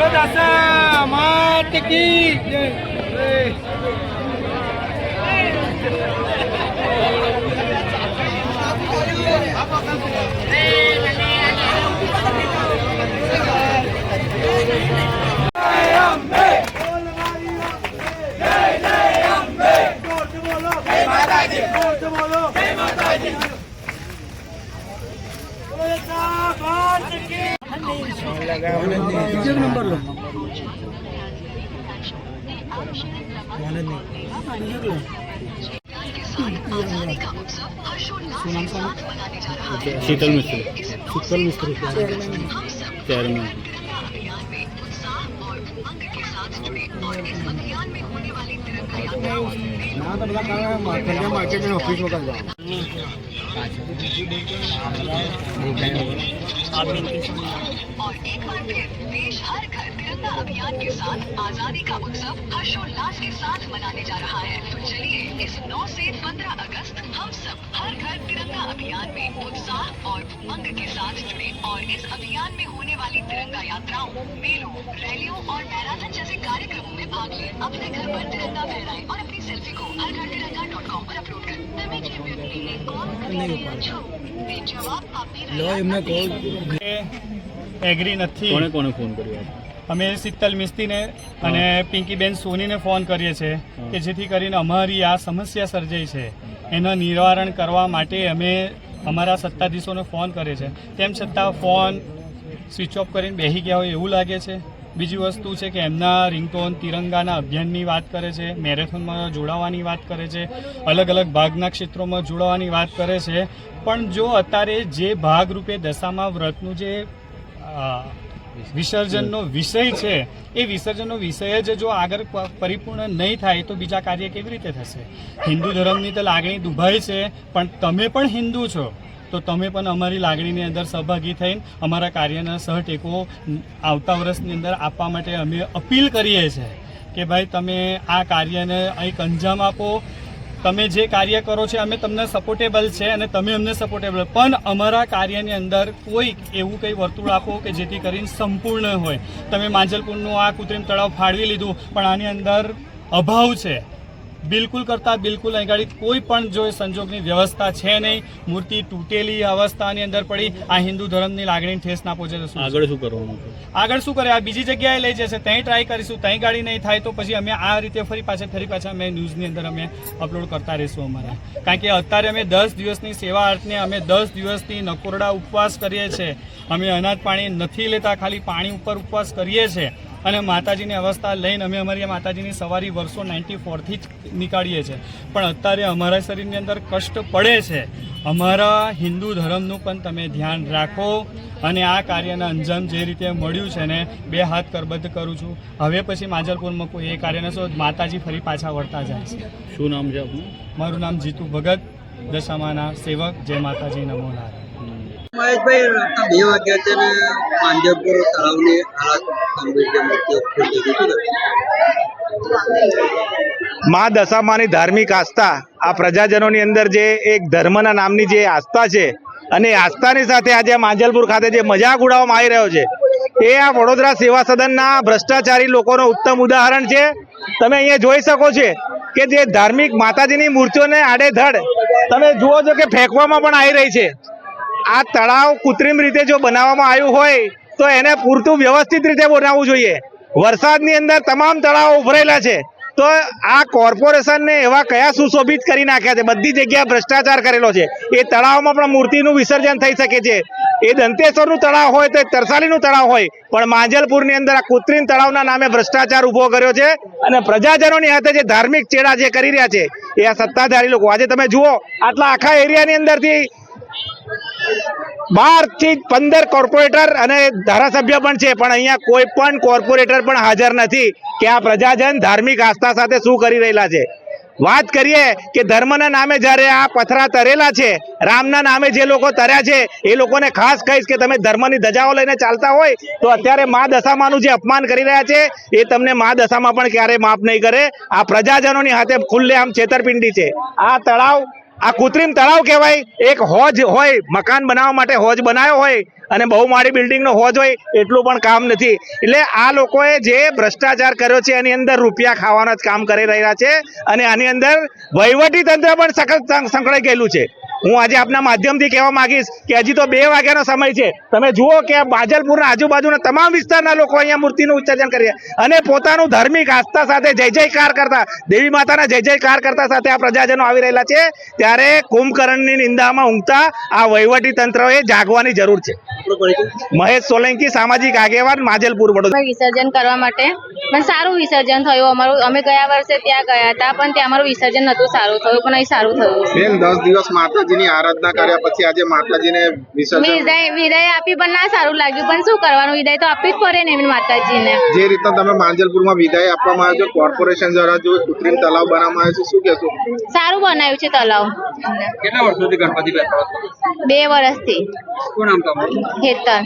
दशा मात की जय। नंबर लो शीतल मिस्त्री चेयरमैन। मार्केट में ऑफिस में कर और एक बार फिर देश हर घर तिरंगा अभियान के साथ आजादी का उत्सव हर्षोल्लास के साथ मनाने जा रहा है। तो चलिए इस 9 से 15 अगस्त हम सब हर घर तिरंगा अभियान में उत्साह और उमंग के साथ जुड़े और इस अभियान में होने वाली तिरंगा यात्राओं, मेलों, रैलियों और मैराथन जैसे कार्यक्रमों में भाग ले। अपने घर पर तिरंगा फहराएं और अपनी सेल्फी को हरघरतिरंगा.com पर अपलोड कर તમે જે વ્યક્તિને કોલ કરી રહ્યા છો તે જવાબ આપી રહ્યા નથી। એગ્રી નથી। કોને કોને ફોન કર્યો? અમે શીતલ મિસ્ત્રીને અને પિંકીબેન સોનીને ફોન કરીએ છીએ કે જેથી કરીને અમારી આ સમસ્યા સર્જાઈ છે એના નિવારણ કરવા માટે અમે અમારા સત્તાધીશોને ફોન કરે છે, તેમ છતાં ફોન સ્વિચ ઓફ કરીને બેસી ગયા હોય એવું લાગે છે। બીજી વસ્તુ છે કે એમના રિંગટોન તિરંગાના અભિયાનની વાત કરે છે, મેરેથોનમાં જોડાવાની વાત કરે છે, અલગ અલગ ભાગના ક્ષેત્રોમાં જોડાવાની વાત કરે છે। પણ જો અત્યારે જે ભાગરૂપે દશામા વ્રતનું જે વિસર્જનનો વિષય છે એ વિસર્જનનો વિષય જ જો આગળ પરિપૂર્ણ નહીં થાય તો બીજા કાર્ય કેવી રીતે થશે? હિન્દુ ધર્મની તો લાગણી દુભાઈ છે, પણ તમે પણ હિન્દુ છો તો તમે પણ અમારી લાગણીની અંદર સહભાગી થઈને અમારા કાર્યના સહટેકો આવતા વર્ષની અંદર આપવા માટે અમે અપીલ કરીએ છીએ કે ભાઈ તમે આ કાર્યને એક અંજામ આપો। તમે જે કાર્ય કરો છો અમે તમને સપોર્ટેબલ છે અને તમે અમને સપોર્ટેબલ, પણ અમારા કાર્યની અંદર કોઈ એવું કંઈ વર્તુળ આપો કે જેથી કરીને સંપૂર્ણ હોય। તમે માંજલપુરનું આ કૃત્રિમ તળાવ ફાળવી લીધું પણ આની અંદર અભાવ છે, બિલકુલ કરતાં બિલકુલ અહીં ગાડી કોઈ પણ જો સંજોગની વ્યવસ્થા છે નહીં, મૂર્તિ તૂટેલી અવસ્થાની અંદર પડી। આ હિન્દુ ધર્મની લાગણી ઠેસ ના પહોંચે તો આગળ શું કરવાનું? આગળ શું કરે? આ બીજી જગ્યાએ લઈ જશે, ત્યાં ટ્રાય કરીશું, ત્યાં ગાડી નહીં થાય તો પછી અમે આ રીતે ફરી પાછા અમે ન્યૂઝની અંદર અમે અપલોડ કરતા રહીશું અમારા। કારણ કે અત્યારે અમે 10 દિવસની સેવા અર્થને અમે 10 દિવસથી નકોરડા ઉપવાસ કરીએ છીએ। અમે અનાજ પાણી નથી લેતા, ખાલી પાણી ઉપર ઉપવાસ કરીએ છીએ અને માતાજીની અવસ્થા લઈને અમે અમારી માતાજીની સવારી વર્ષો 94થી જ નીકાળીએ છીએ। પણ અત્યારે અમારા શરીરની અંદર કષ્ટ પડે છે। અમારા હિન્દુ ધર્મનું પણ તમે ધ્યાન રાખો અને આ કાર્યના અંજામ જે રીતે મળ્યું છે ને 2 હાથ કરબદ્ધ કરું છું। હવે પછી માંજલપુરમાં કોઈ એ કાર્ય નશો, માતાજી ફરી પાછા વળતા જાય છે। શું નામ છે આપનું? મારું નામ જીતુ ભગત, દશામાના સેવક, જય માતાજી, નમો નારાયણ। મહેશભાઈ, રાતના 2 વાગ્યા છે ને માંજલપુર તળાવની હાલત મા દશામાની ધાર્મિક આસ્થા આ પ્રજાજનોની અંદર જે એક ધર્મના નામની જે આસ્થા છે અને આસ્થાની સાથે આજે માંજલપુર ખાતે જે મજાક ઉડાવવામાં આવી રહ્યો છે એ આ વડોદરા સેવા સદનના ભ્રષ્ટાચારી લોકોનો ઉત્તમ ઉદાહરણ છે। તમે અહીંયા જોઈ શકો છો કે જે ધાર્મિક માતાજીની મૂર્તિઓને આડેધડ તમે જુઓ છો કે ફેંકવામાં પણ આવી રહી છે। આ તળાવ કૃત્રિમ રીતે જો બનાવવામાં આવ્યું હોય તો એને પૂરતું વ્યવસ્થિત રીતે બનાવવું જોઈએ। વરસાદની અંદર તમામ તળાવો ઉભરાયેલા છે તો આ કોર્પોરેશનને એવા કયા સુશોભિત કરી નાખ્યા છે? બધી જગ્યાએ ભ્રષ્ટાચાર કરેલો છે। એ તળાવમાં પણ મૂર્તિનું વિસર્જન થઈ શકે છે, એ દંતેશ્વરનું તળાવ હોય તો તરસાલીનું તળાવ હોય, પણ માંજલપુરની અંદર આ કૃત્રિમ તળાવના નામે ભ્રષ્ટાચાર ઉભો કર્યો છે અને પ્રજાજનોની હાથે જે ધાર્મિક ચેડા જે કરી રહ્યા છે એ આ સત્તાધારી લોકો। આજે તમે જુઓ આટલા આખા એરિયાની અંદરથી 12 થી 15 કોર્પોરેટર અને ધારાસભ્ય પણ છે, પણ અહીંયા કોઈ પણ કોર્પોરેટર પણ હાજર નથી કે આ પ્રજાજન ધાર્મિક આસ્થા સાથે શું કરી રહેલા છે। વાત કરીએ કે ધર્મના નામે જ્યારે આ પથરા તરેલા છે, રામના નામે જે લોકો તર્યા છે એ લોકોને ખાસ કહીશ કે તમે ધર્મની ધજાઓ લઈને ચાલતા હોય તો અત્યારે મા દશામાનું જે અપમાન કરી રહ્યા છે એ તમને મા દશામાં પણ ક્યારેય માફ નહીં કરે। આ પ્રજાજનોની હાથે ખુલ્લેઆમ છેતરપિંડી છે। આ તળાવ આ કૃત્રિમ તળાવ કહેવાય. એક હોજ હોય, મકાન બનાવવા માટે હોજ બનાવ્યો હોય અને બહુમાળી બિલ્ડિંગનો હોજ હોય એટલું પણ કામ નથી. એટલે આ લોકોએ જે ભ્રષ્ટાચાર કર્યો છે એની અંદર રૂપિયા ખાવાના જ કામ કરી રહ્યા છે અને આની અંદર વહીવટી તંત્ર પણ સખત સંકળાઈ ગયેલું છે. હું આજે આપના માધ્યમથી કહેવા માંગીશ કે હજી તો 2 વાગ્યાનો સમય છે. તમે જુઓ કે આ બાજલપુરના આજુબાજુના તમામ વિસ્તારના લોકો અહીંયા મૂર્તિનું વિસર્જન કરે અને પોતાનું ધાર્મિક આસ્થા સાથે જય જયકાર કરતા, દેવી માતાના જય જયકાર કરતા સાથે આ પ્રજાજનો આવી રહેલા છે. ત્યારે કુંભકર્ણની નિંદામાં ઊંઘતા આ વહીવટી તંત્રએ જાગવાની જરૂર છે. મહેશ સોલંકી, સામાજિક આગેવાન, માજલપુર, વડોદરા. વિસર્જન કરવા માટે પણ સારું વિસર્જન થયું અમારું. અમે ગયા વર્ષે ત્યાં ગયા હતા પણ ત્યાં અમારું વિસર્જન નતું સારું થયું, પણ અહીં સારું થયું. બેન 10 દિવસ માતાજીની આરાધના કર્યા પછી આજે માતાજીને વિસર્જન વિદાય આપી પણ ના સારું લાગ્યું, પણ શું કરવાનું, વિદાય તો આપવી જ પડે ને એમની માતાજીને. જે રીતે તમે માંજલપુરમાં વિદાય આપવામાં આવ્યો છે, કોર્પોરેશન દ્વારા જો કૃત્રિમ તલાવ બનાવવામાં આવ્યો છે, શું કહેશો? સારું બનાવ્યું છે તલાવ. કેટલા વર્ષોથી ગણપતિ બેસાડો છો? 2 વર્ષથી. શું નામ તમારું? હેતલ.